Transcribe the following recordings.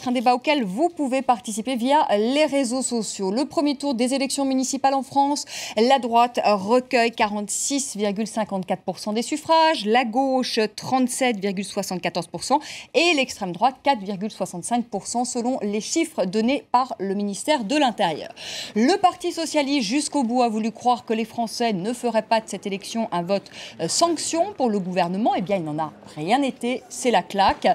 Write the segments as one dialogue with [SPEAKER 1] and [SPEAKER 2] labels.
[SPEAKER 1] Un débat auquel vous pouvez participer via les réseaux sociaux. Le premier tour des élections municipales en France, la droite recueille 46,54% des suffrages, la gauche 37,74% et l'extrême droite 4,65% selon les chiffres donnés par le ministère de l'Intérieur. Le Parti socialiste jusqu'au bout a voulu croire que les Français ne feraient pas de cette élection un vote sanction pour le gouvernement. Eh bien, il n'en a rien été, c'est la claque.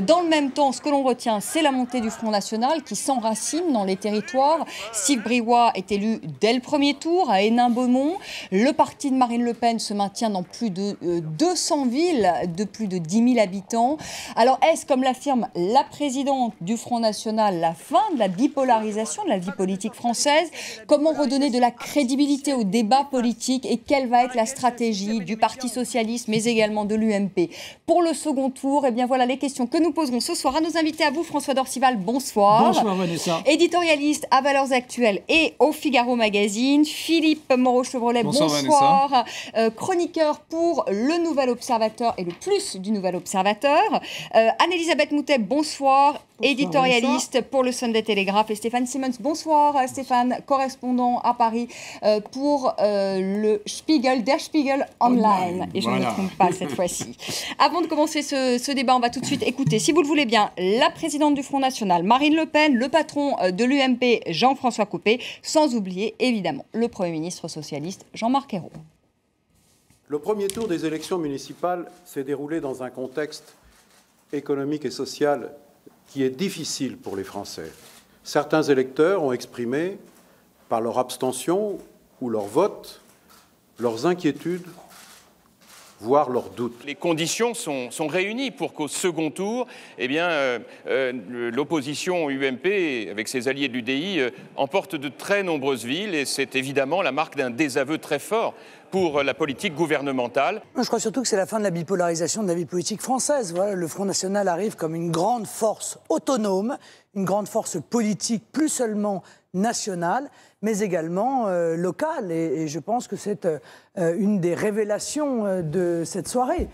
[SPEAKER 1] Dans le même temps, ce que l'on retient, c'est la montée du Front National qui s'enracine dans les territoires. Steve Briouat est élu dès le premier tour à Hénin-Beaumont. Le parti de Marine Le Pen se maintient dans plus de 200 villes de plus de 10 000 habitants. Alors est-ce, comme l'affirme la présidente du Front National, la fin de la bipolarisation de la vie politique française? Comment redonner de la crédibilité au débat politique et quelle va être la stratégie du Parti socialiste mais également de l'UMP pour le second tour? Eh bien voilà les questions que nous poserons ce soir à nos invités. À vous, François Dorcival, bonsoir.
[SPEAKER 2] Bonsoir Vanessa.
[SPEAKER 1] Éditorialiste à Valeurs Actuelles et au Figaro Magazine. Philippe Moreau-Chevrolet, bonsoir. Chroniqueur pour le Nouvel Observateur et le Plus du Nouvel Observateur. Anne-Elisabeth Moutet, bonsoir. Éditorialiste pour le Sunday Telegraph. Et Stéphane Simmons, bonsoir Stéphane, correspondant à Paris pour le Spiegel, Der Spiegel Online. Et je ne me trompe pas cette fois-ci. Avant de commencer ce débat, on va tout de suite écouter, si vous le voulez bien, la présidente du Front National, Marine Le Pen, le patron de l'UMP, Jean-François Copé, sans oublier évidemment le Premier ministre socialiste, Jean-Marc Ayrault.
[SPEAKER 3] Le premier tour des élections municipales s'est déroulé dans un contexte économique et social qui est difficile pour les Français. Certains électeurs ont exprimé, par leur abstention ou leur vote, leurs inquiétudes, voire leurs doutes.
[SPEAKER 4] Les conditions sont réunies pour qu'au second tour, l'opposition UMP, avec ses alliés de l'UDI, emporte de très nombreuses villes et c'est évidemment la marque d'un désaveu très fort pour la politique gouvernementale.
[SPEAKER 2] Je crois surtout que c'est la fin de la bipolarisation de la vie politique française. Voilà, le Front National arrive comme une grande force autonome, une grande force politique, plus seulement nationale, mais également locale. Et je pense que c'est une des révélations de cette soirée.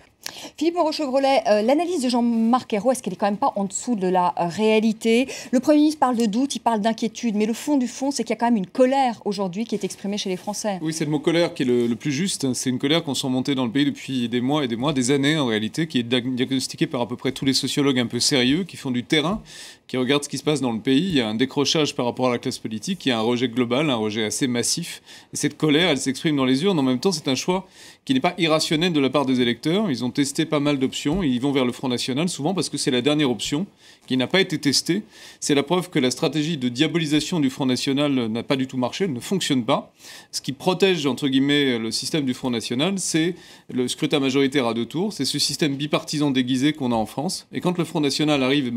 [SPEAKER 1] Philippe Moreau-Chevrolet, l'analyse de Jean-Marc Ayrault, est-ce qu'elle n'est quand même pas en dessous de la réalité? Le Premier ministre parle de doute, il parle d'inquiétude, mais le fond du fond, c'est qu'il y a quand même une colère aujourd'hui qui est exprimée chez les Français.
[SPEAKER 5] Oui, c'est le mot colère qui est le plus juste. C'est une colère qu'on sent monter dans le pays depuis des mois et des mois, des années en réalité, qui est diagnostiquée par à peu près tous les sociologues un peu sérieux, qui font du terrain, qui regardent ce qui se passe dans le pays. Il y a un décrochage par rapport à la classe politique, il y a un rejet global, un rejet assez massif. Et cette colère, elle s'exprime dans les urnes. En même temps, c'est un choix qui n'est pas irrationnel de la part des électeurs. Ils ont testé pas mal d'options. Ils vont vers le Front National, souvent parce que c'est la dernière option qui n'a pas été testée. C'est la preuve que la stratégie de diabolisation du Front National n'a pas du tout marché, elle ne fonctionne pas. Ce qui protège, entre guillemets, le système du Front National, c'est le scrutin majoritaire à deux tours. C'est ce système bipartisan déguisé qu'on a en France. Et quand le Front National arrive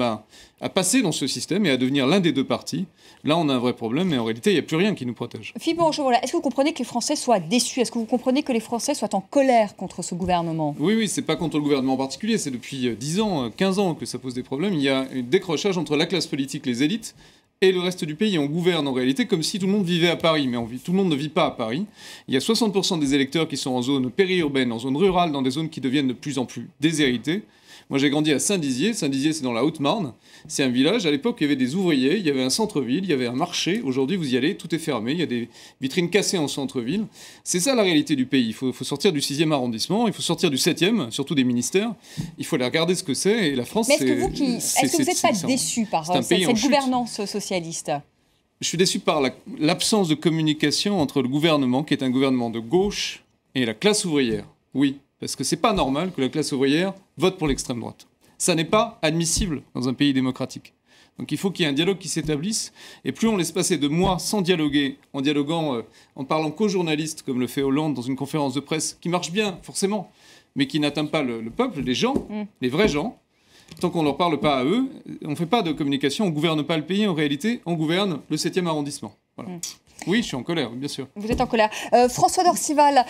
[SPEAKER 5] à passer dans ce système et à devenir l'un des deux partis, là, on a un vrai problème. Mais en réalité, il n'y a plus rien qui nous protège.
[SPEAKER 1] Philippe Moreau-Chevrolet, est-ce que vous comprenez que les Français soient déçus? Est-ce que vous comprenez que les Français soient en colère contre ce gouvernement?
[SPEAKER 5] Oui, c'est pas contre le gouvernement en particulier. C'est depuis 10 ans, 15 ans que ça pose des problèmes. Il y a un décrochage entre la classe politique, les élites, et le reste du pays. On gouverne en réalité comme si tout le monde vivait à Paris. Mais tout le monde ne vit pas à Paris. Il y a 60% des électeurs qui sont en zone périurbaine, en zone rurale, dans des zones qui deviennent de plus en plus déshéritées. Moi, j'ai grandi à Saint-Dizier. Saint-Dizier, c'est dans la Haute-Marne. C'est un village. À l'époque, il y avait des ouvriers, il y avait un centre-ville, il y avait un marché. Aujourd'hui, vous y allez, tout est fermé. Il y a des vitrines cassées en centre-ville. C'est ça la réalité du pays. Il faut sortir du 6e arrondissement, il faut sortir du 7e, surtout des ministères. Il faut aller regarder ce que c'est. Et la France,
[SPEAKER 1] mais est-ce que vous n'êtes pas déçu par cette gouvernance socialiste?
[SPEAKER 5] Je suis déçu par l'absence de communication entre le gouvernement, qui est un gouvernement de gauche, et la classe ouvrière. Oui. Parce que c'est pas normal que la classe ouvrière vote pour l'extrême droite. Ça n'est pas admissible dans un pays démocratique. Donc il faut qu'il y ait un dialogue qui s'établisse. Et plus on laisse passer de mois sans dialoguer, en dialoguant, en parlant qu'aux journalistes, comme le fait Hollande dans une conférence de presse, qui marche bien, forcément, mais qui n'atteint pas le peuple, les gens, les vrais gens, tant qu'on ne leur parle pas à eux, on ne fait pas de communication, on ne gouverne pas le pays. En réalité, on gouverne le 7e arrondissement. Voilà. Oui, je suis en colère, bien sûr.
[SPEAKER 1] Vous êtes en colère. François Dorcival,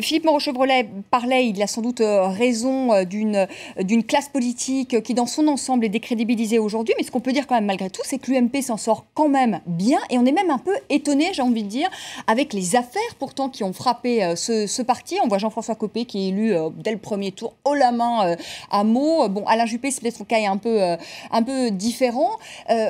[SPEAKER 1] Philippe Moreau-Chevrolet parlait, il a sans doute raison d'une classe politique qui dans son ensemble est décrédibilisée aujourd'hui, mais ce qu'on peut dire quand même malgré tout, c'est que l'UMP s'en sort quand même bien, et on est même un peu étonné, j'ai envie de dire, avec les affaires pourtant qui ont frappé ce parti. On voit Jean-François Copé qui est élu dès le premier tour haut la main à Meaux. Bon, Alain Juppé, c'est peut-être son cas est un peu différent.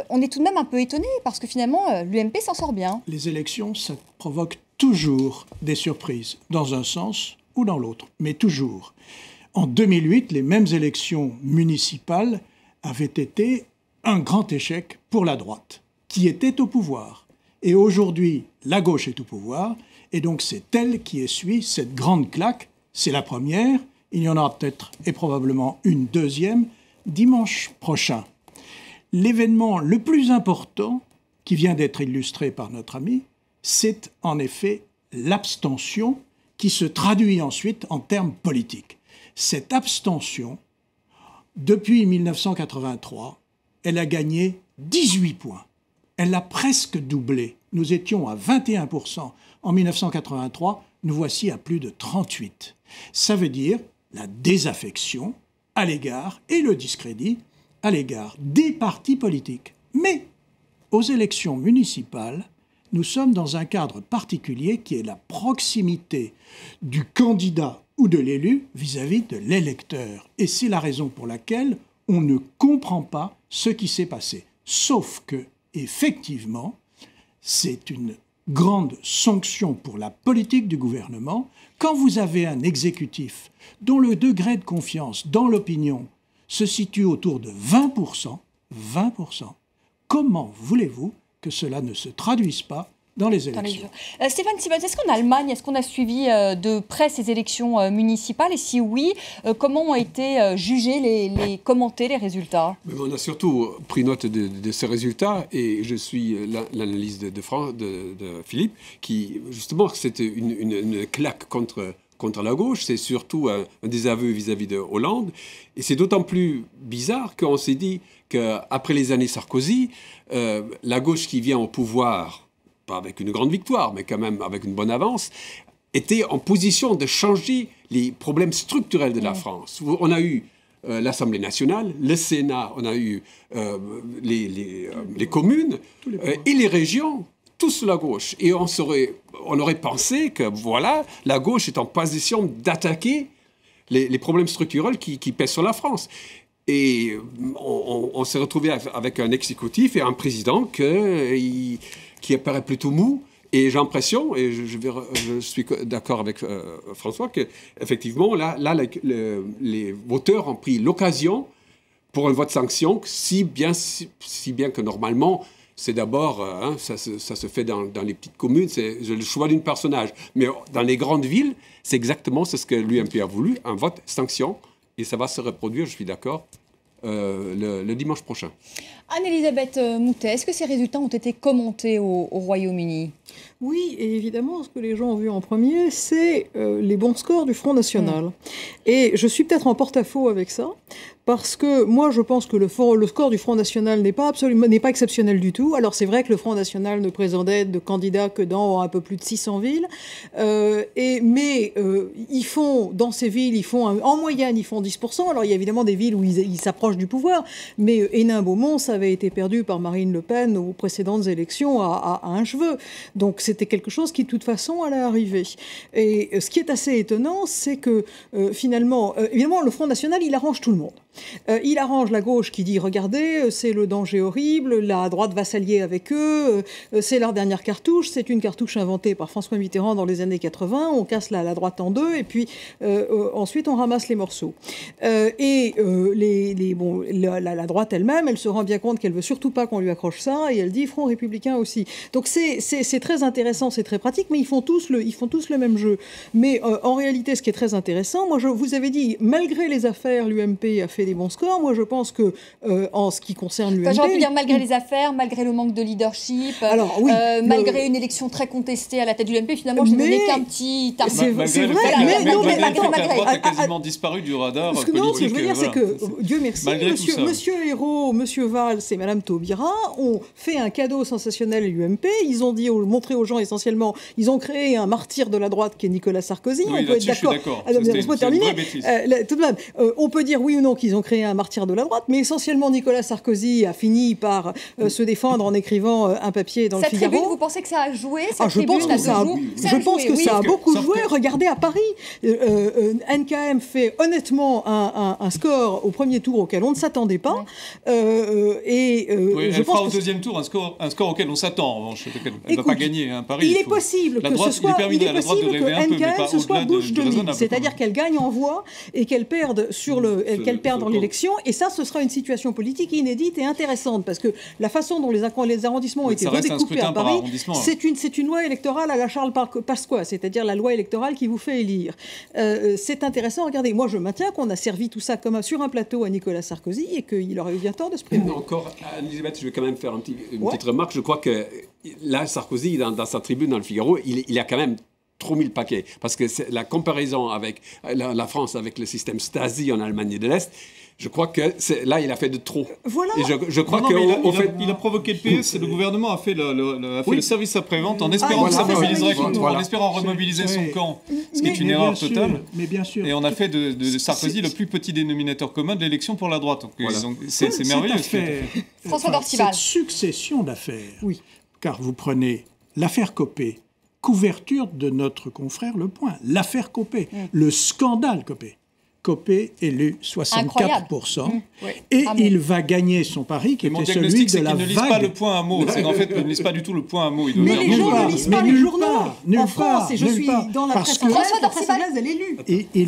[SPEAKER 1] On est tout de même un peu étonné parce que finalement l'UMP s'en sort bien.
[SPEAKER 6] Les élections, ça provoque toujours des surprises, dans un sens ou dans l'autre, mais toujours. En 2008, les mêmes élections municipales avaient été un grand échec pour la droite, qui était au pouvoir. Et aujourd'hui, la gauche est au pouvoir, et donc c'est elle qui essuie cette grande claque. C'est la première, il y en aura peut-être et probablement une deuxième dimanche prochain. L'événement le plus important qui vient d'être illustré par notre ami, c'est en effet l'abstention qui se traduit ensuite en termes politiques. Cette abstention, depuis 1983, elle a gagné 18 points. Elle a presque doublé. Nous étions à 21% en 1983, nous voici à plus de 38%. Ça veut dire la désaffection à l'égard et le discrédit à l'égard des partis politiques. Mais aux élections municipales, nous sommes dans un cadre particulier qui est la proximité du candidat ou de l'élu vis-à-vis de l'électeur. Et c'est la raison pour laquelle on ne comprend pas ce qui s'est passé. Sauf que, effectivement, c'est une grande sanction pour la politique du gouvernement. Quand vous avez un exécutif dont le degré de confiance dans l'opinion se situe autour de 20%, comment voulez-vous que cela ne se traduise pas dans les élections?
[SPEAKER 1] Stéphane Simmons, est-ce qu'en Allemagne, est-ce qu'on a suivi de près ces élections municipales? Et si oui, comment ont été jugés, commentés les résultats?
[SPEAKER 7] On a surtout pris note de ces résultats et je suis l'analyse de Philippe qui, justement, c'était une claque contre la gauche, c'est surtout un désaveu vis-à-vis de Hollande. Et c'est d'autant plus bizarre qu'on s'est dit qu'après les années Sarkozy, la gauche qui vient au pouvoir, pas avec une grande victoire, mais quand même avec une bonne avance, était en position de changer les problèmes structurels de la France. On a eu l'Assemblée nationale, le Sénat, on a eu les communes et les régions, tous la gauche. Et on aurait pensé que, voilà, la gauche est en position d'attaquer les problèmes structurels qui pèsent sur la France. Et on s'est retrouvé avec un exécutif et un président qui apparaît plutôt mou. Et j'ai l'impression, et je suis d'accord avec François, qu'effectivement, là les voteurs ont pris l'occasion pour un vote sanction, si bien que normalement, c'est d'abord, ça se fait dans les petites communes, c'est le choix d'un personnage. Mais dans les grandes villes, c'est exactement ce que l'UMP a voulu, un vote sanction. Et ça va se reproduire, je suis d'accord, le dimanche prochain.
[SPEAKER 1] Anne-Elisabeth Moutet, est-ce que ces résultats ont été commentés au Royaume-Uni?
[SPEAKER 8] Oui, et évidemment, ce que les gens ont vu en premier, c'est les bons scores du Front National. Et je suis peut-être en porte-à-faux avec ça, parce que moi, je pense que le score du Front National n'est pas exceptionnel du tout. Alors, c'est vrai que le Front National ne présentait de candidats que dans un peu plus de 600 villes. Mais ils font, dans ces villes, en moyenne, ils font 10%. Alors, il y a évidemment des villes où ils s'approchent du pouvoir. Mais Hénin-Beaumont, ça avait été perdu par Marine Le Pen aux précédentes élections à un cheveu. Donc, c'était quelque chose qui, de toute façon, allait arriver. Et ce qui est assez étonnant, c'est que, finalement, évidemment, le Front National, il arrange tout le monde. Il arrange la gauche qui dit « Regardez, c'est le danger horrible, la droite va s'allier avec eux, c'est leur dernière cartouche, c'est une cartouche inventée par François Mitterrand dans les années 80, on casse la droite en deux et puis ensuite on ramasse les morceaux. » La droite elle-même, elle se rend bien compte qu'elle veut surtout pas qu'on lui accroche ça et elle dit « Front républicain aussi ». Donc c'est très intéressant, c'est très pratique, mais ils font tous le même jeu. Mais en réalité, ce qui est très intéressant, vous avez dit, malgré les affaires, l'UMP a fait fait des bons scores. Moi, je pense que, en ce qui concerne l'UMP...
[SPEAKER 1] J'aurais pu dire malgré les affaires, malgré le manque de leadership, malgré une élection très contestée à la tête de l'UMP, finalement, je n'ai donné qu'un petit...
[SPEAKER 8] C'est vrai,
[SPEAKER 5] mais la droite a quasiment disparu du radar politique.
[SPEAKER 8] Non, ce que je veux dire, c'est que, Dieu merci, monsieur Hérault, monsieur Valls et madame Taubira ont fait un cadeau sensationnel à l'UMP. Ils ont montré aux gens essentiellement, ils ont créé un martyr de la droite qui est Nicolas Sarkozy.
[SPEAKER 5] Oui,
[SPEAKER 8] on peut être d'accord. Laisse-moi terminer. Tout de même, on peut dire oui ou non qu'ils ont créé un martyr de la droite, mais essentiellement Nicolas Sarkozy a fini par se défendre en écrivant un papier dans le Figaro.
[SPEAKER 1] Tribune, vous pensez que ça a joué
[SPEAKER 8] Je pense que ça a beaucoup joué. Regardez à Paris, NKM fait honnêtement un score au premier tour auquel on ne s'attendait pas.
[SPEAKER 5] Elle fera au deuxième tour un score auquel on s'attend. En revanche, elle ne va pas gagner à Paris.
[SPEAKER 8] Il est possible que NKM se soit bouche de mille, c'est-à-dire qu'elle gagne en voix et qu'elle perde dans l'élection. Et ça, ce sera une situation politique inédite et intéressante parce que la façon dont les arrondissements ont été redécoupés à Paris, c'est une loi électorale à la Charles Pasqua, c'est-à-dire la loi électorale qui vous fait élire. C'est intéressant. Regardez, moi je maintiens qu'on a servi tout ça comme sur un plateau à Nicolas Sarkozy et qu'il aurait eu bien tort de se priver.
[SPEAKER 7] Encore, Elisabeth, je vais quand même faire une petite remarque. Je crois que là, Sarkozy, dans sa tribune dans le Figaro, il a quand même trop mis le paquet. Parce que la comparaison avec la France, avec le système Stasi en Allemagne de l'Est, je crois que là, il a fait de trop.
[SPEAKER 8] Voilà.
[SPEAKER 7] Et je crois
[SPEAKER 5] il a provoqué le PS et le gouvernement a fait le service après-vente en espérant que ça mobiliserait en espérant remobiliser son camp, ce qui est une erreur totale.
[SPEAKER 6] Mais bien sûr.
[SPEAKER 5] Et on a fait de Sarkozy le plus petit dénominateur commun de l'élection pour la droite. C'est merveilleux.
[SPEAKER 1] François Dorcival.
[SPEAKER 6] Cette succession d'affaires, car vous prenez l'affaire Copé, couverture de notre confrère Le Point, l'affaire Copé, le scandale Copé. Copé élu 64%. Et il va gagner son pari qui était celui de la vague.
[SPEAKER 5] Il ne lise pas le Point à mots. En fait, il ne lise pas du tout le Point à mots.
[SPEAKER 8] Mais les gens ne lisent pas les journaux en France. Et je suis dans la presse anglaise, elle est lue.
[SPEAKER 6] Et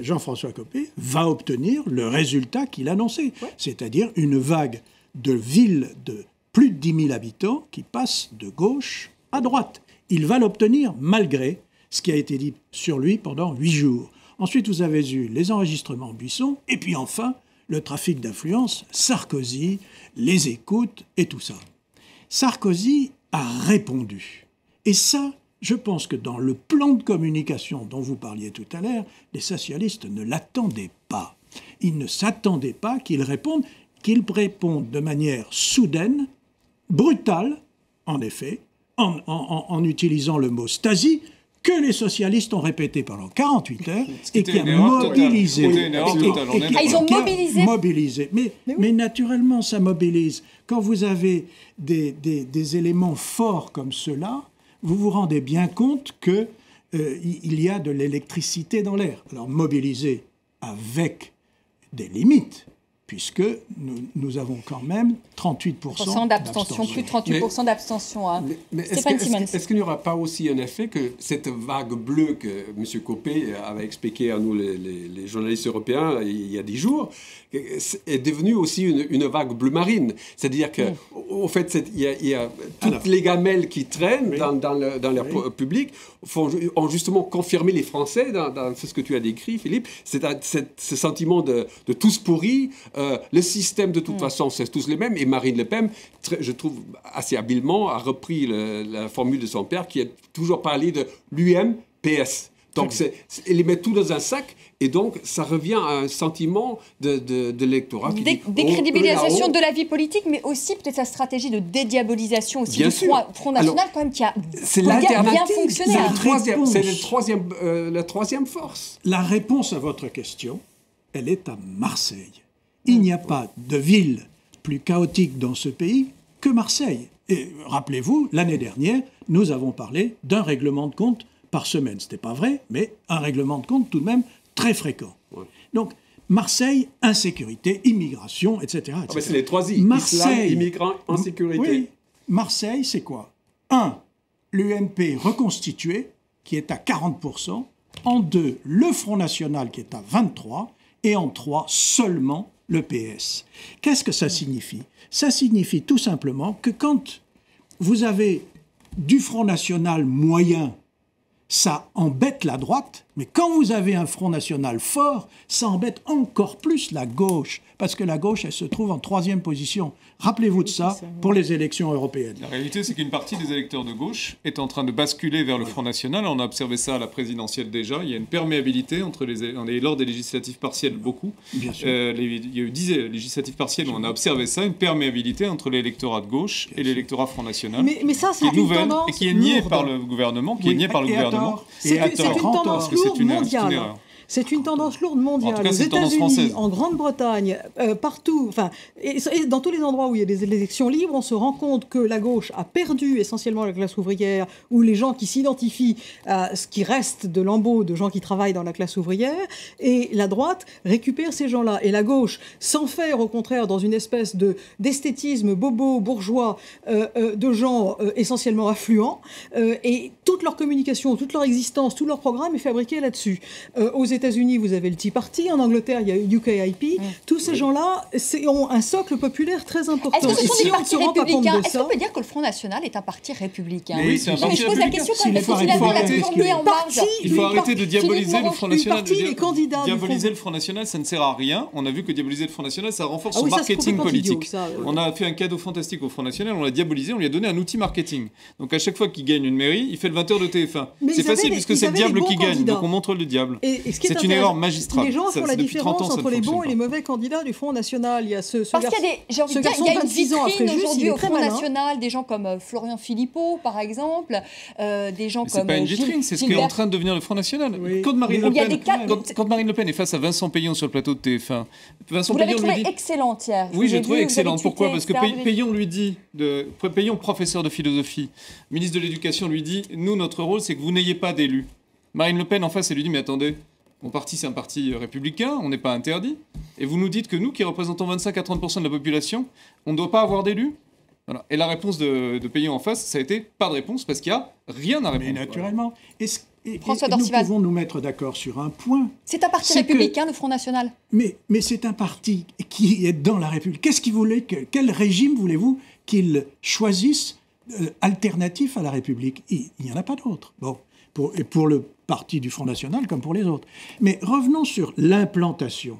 [SPEAKER 6] Jean-François Copé va obtenir le résultat qu'il annonçait, c'est-à-dire une vague de villes de plus de 10 000 habitants qui passe de gauche à droite. Il va l'obtenir malgré ce qui a été dit sur lui pendant 8 jours. Ensuite, vous avez eu les enregistrements Buisson, et puis enfin, le trafic d'influence, Sarkozy, les écoutes et tout ça. Sarkozy a répondu. Et ça, je pense que dans le plan de communication dont vous parliez tout à l'heure, les socialistes ne l'attendaient pas. Ils ne s'attendaient pas qu'il réponde de manière soudaine, brutale, en effet, en utilisant le mot Stasi, que les socialistes ont répété pendant 48 heures et qui a mobilisé.
[SPEAKER 1] Ils ont
[SPEAKER 6] mobilisé. Mais naturellement, ça mobilise. Quand vous avez des éléments forts comme cela, vous vous rendez bien compte qu'il y a de l'électricité dans l'air. Alors, mobiliser avec des limites, puisque nous avons quand même 38%
[SPEAKER 1] d'abstention, plus de 38% d'abstention.
[SPEAKER 7] Mais est-ce qu'il n'y aura pas aussi un effet que cette vague bleue que M. Copé avait expliqué à nous, les journalistes européens, il y a 10 jours, est devenue aussi une vague bleu marine? C'est-à-dire qu'au fait, il y a toutes les gamelles qui traînent dans l'air public ont justement confirmé les Français dans ce que tu as décrit, Philippe, ce sentiment de tous pourris. Le système, de toute façon, c'est tous les mêmes. Et Marine Le Pen, je trouve assez habilement, a repris la formule de son père qui a toujours parlé de l'UMPS. Donc, elle les met tout dans un sac. Et donc, ça revient à un sentiment de l'électorat.
[SPEAKER 1] Décrédibilisation de la vie politique, mais aussi peut-être sa stratégie de dédiabolisation aussi du Front National, quand même, qui a bien fonctionné.
[SPEAKER 7] C'est la troisième force.
[SPEAKER 6] La réponse à votre question, elle est à Marseille. Il n'y a pas de ville plus chaotique dans ce pays que Marseille. Et rappelez-vous, l'année dernière, nous avons parlé d'un règlement de compte par semaine. Ce n'était pas vrai, mais un règlement de compte tout de même très fréquent. Ouais. Donc, Marseille, insécurité, immigration, etc.
[SPEAKER 7] Ah, c'est les trois I. Islam, immigrants, insécurité.
[SPEAKER 6] Oui. Marseille, c'est quoi? 1. L'UMP reconstitué, qui est à 40%. En 2, le Front National, qui est à 23%. Et en 3, seulement le PS. Qu'est-ce que ça signifie? Ça signifie tout simplement que quand vous avez du Front National moyen, ça embête la droite, mais quand vous avez un Front National fort, ça embête encore plus la gauche, parce que la gauche, elle se trouve en 3e position. Rappelez-vous de ça pour les élections européennes.
[SPEAKER 5] La réalité, c'est qu'une partie des électeurs de gauche est en train de basculer vers le Front National. On a observé ça à la présidentielle déjà. Il y a une perméabilité entre lors des législatives partielles, beaucoup.
[SPEAKER 6] Bien sûr.
[SPEAKER 5] Il y a eu 10 législatives partielles où on a observé ça, une perméabilité entre l'électorat de gauche et l'électorat Front National.
[SPEAKER 8] Mais ça, c'est
[SPEAKER 5] qui est
[SPEAKER 8] une
[SPEAKER 5] nouvelle
[SPEAKER 8] tendance
[SPEAKER 5] et qui est niée
[SPEAKER 8] lourde.
[SPEAKER 5] par le gouvernement,
[SPEAKER 8] C'est une tendance lourde mondiale.
[SPEAKER 5] erreur.
[SPEAKER 8] C'est une tendance lourde mondiale.
[SPEAKER 5] En tout cas,
[SPEAKER 8] aux
[SPEAKER 5] c'est une tendance
[SPEAKER 8] États-Unis,
[SPEAKER 5] française.
[SPEAKER 8] en Grande-Bretagne, partout, et dans tous les endroits où il y a des élections libres, on se rend compte que la gauche a perdu essentiellement la classe ouvrière, ou les gens qui s'identifient à ce qui reste de lambeaux de gens qui travaillent dans la classe ouvrière, et la droite récupère ces gens-là. Et la gauche s'enferre au contraire dans une espèce d'esthétisme bobo, bourgeois, de gens essentiellement affluents, et toute leur communication, toute leur existence, tout leur programme est fabriqué là-dessus. Aux États-Unis, vous avez le Tea Party. En Angleterre, il y a UKIP. Tous ces gens-là ont un socle populaire très important.
[SPEAKER 1] Est-ce que ce sont des partis républicains? Est-ce
[SPEAKER 8] ça,
[SPEAKER 1] qu'on peut dire que le Front National est un parti républicain?
[SPEAKER 5] Oui, c'est un parti
[SPEAKER 1] Je pose la
[SPEAKER 5] républicain.
[SPEAKER 1] question quand même, parce que finalement, la tournée en marge.
[SPEAKER 5] Il faut arrêter de diaboliser le Front National.
[SPEAKER 8] Diaboliser
[SPEAKER 5] le Front National, ça ne sert à rien. On a vu que diaboliser le Front National, ça renforce son
[SPEAKER 8] ça,
[SPEAKER 5] marketing politique.
[SPEAKER 8] Idiot,
[SPEAKER 5] On a fait un cadeau fantastique au Front National, on l'a diabolisé, on lui a donné un outil marketing. Donc à chaque fois qu'il gagne une mairie, il fait le 20h de TF1. C'est facile puisque c'est le diable qui gagne, donc on montre le diable. C'est une erreur magistrale.
[SPEAKER 8] Les gens font la différence entre les bons et les mauvais candidats du Front National. Il y a
[SPEAKER 1] Parce qu'il y a une vitrine aujourd'hui au Front National, des gens comme Florian Philippot, par exemple, des gens comme...
[SPEAKER 5] C'est pas une vitrine, c'est ce qui est en train de devenir le Front National. Quand Marine Le Pen est face à Vincent Payon sur le plateau de TF1,
[SPEAKER 1] Vous l'avez trouvé excellente hier.
[SPEAKER 5] Oui, j'ai trouvé excellente. Pourquoi? Parce que Payon lui dit, Payon, professeur de philosophie, ministre de l'Éducation, lui dit, nous, notre rôle, c'est que vous n'ayez pas d'élus. Marine Le Pen, en face, elle lui dit, mais attendez, mon parti, c'est un parti républicain, on n'est pas interdit. Et vous nous dites que nous, qui représentons 25 à 30% de la population, on ne doit pas avoir d'élus? Voilà. Et la réponse de Payon en face, ça a été pas de réponse, parce qu'il n'y a rien à répondre.
[SPEAKER 6] Mais naturellement.
[SPEAKER 1] François
[SPEAKER 6] nous
[SPEAKER 1] Dorcival.
[SPEAKER 6] pouvons nous mettre d'accord sur un point.
[SPEAKER 1] C'est un parti républicain, le Front National.
[SPEAKER 6] Mais c'est un parti qui est dans la République. Qu'est-ce qu'il voulait quel régime voulez-vous qu'il choisisse alternatif à la République? Il n'y en a pas d'autre. Bon, pour le parti du Front National comme pour les autres. Mais revenons sur l'implantation.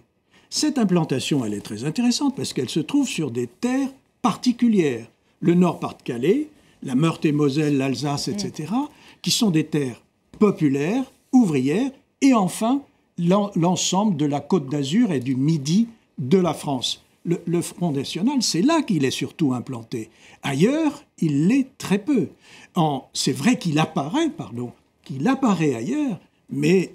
[SPEAKER 6] Cette implantation, elle est très intéressante parce qu'elle se trouve sur des terres particulières. Le Nord-Pas-de-Calais, la Meurthe-et-Moselle, l'Alsace, etc., qui sont des terres populaires, ouvrières, et enfin l'ensemble de la Côte d'Azur et du Midi de la France. Le Front National, c'est là qu'il est surtout implanté. Ailleurs, il l'est très peu. C'est vrai qu'il apparaît ailleurs, mais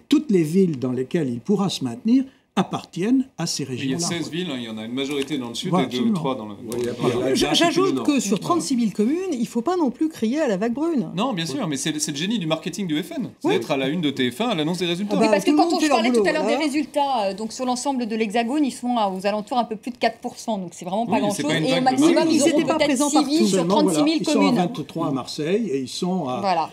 [SPEAKER 6] toutes les villes dans lesquelles il pourra se maintenir appartiennent à ces régions-là.
[SPEAKER 5] Il y a 16 villes, il y en a une majorité dans le sud et 2 ou 3 dans le nord.
[SPEAKER 8] J'ajoute que sur 36 000 communes, il ne faut pas non plus crier à la vague brune.
[SPEAKER 5] Non, bien sûr, mais c'est le génie du marketing du FN. C'est d'être à la une de TF1 à l'annonce des résultats.
[SPEAKER 1] Oui, parce que quand je parlais tout à l'heure des résultats, donc sur l'ensemble de l'Hexagone, ils sont aux alentours un peu plus de 4%, donc c'est vraiment pas grand-chose. Et au maximum, ils auront peut-être 6 villes sur 36 000 communes.
[SPEAKER 6] Ils sont à 23 à Marseille et ils sont à...
[SPEAKER 1] Voilà.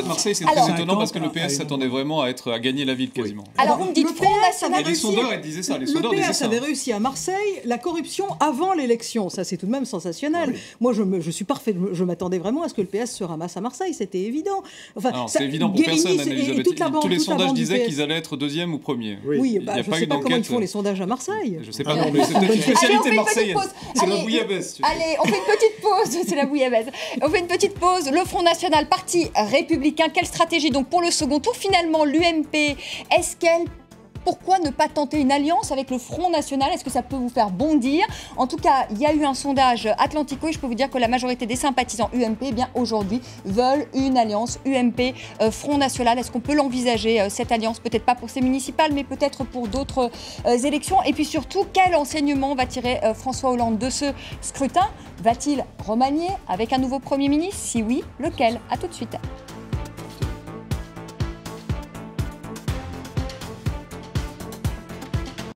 [SPEAKER 5] Marseille, c'est très étonnant parce que le PS s'attendait vraiment à gagner la ville quasiment.
[SPEAKER 1] Alors vous me dites Front National.
[SPEAKER 5] Et les sondeurs, ils disaient ça.
[SPEAKER 8] Le PS avait réussi à Marseille la corruption avant l'élection. Ça, c'est tout de même sensationnel. Oui. Moi, je m'attendais vraiment à ce que le PS se ramasse à Marseille. C'était évident.
[SPEAKER 5] C'est évident pour personne, Anne-Elisabeth. Tous les sondages disaient qu'ils allaient être deuxième ou premier.
[SPEAKER 8] Oui, je ne sais pas comment ils font les sondages à Marseille.
[SPEAKER 5] Je ne sais pas, non, mais c'est peut-être une spécialité marseillaise. C'est la bouillabaisse.
[SPEAKER 1] Allez, on fait une petite pause. C'est la bouillabaisse. On fait une petite pause. Le Front National, parti républicain. Quelle stratégie donc pour le second tour? Finalement, l'UMP, pourquoi ne pas tenter une alliance avec le Front National? Est-ce que ça peut vous faire bondir? En tout cas, il y a eu un sondage Atlantico et je peux vous dire que la majorité des sympathisants UMP, aujourd'hui, veulent une alliance UMP-Front National. Est-ce qu'on peut l'envisager, cette alliance? Peut-être pas pour ces municipales, mais peut-être pour d'autres élections. Et puis surtout, quel enseignement va tirer François Hollande de ce scrutin? Va-t-il remanier avec un nouveau Premier ministre? Si oui, lequel? À tout de suite.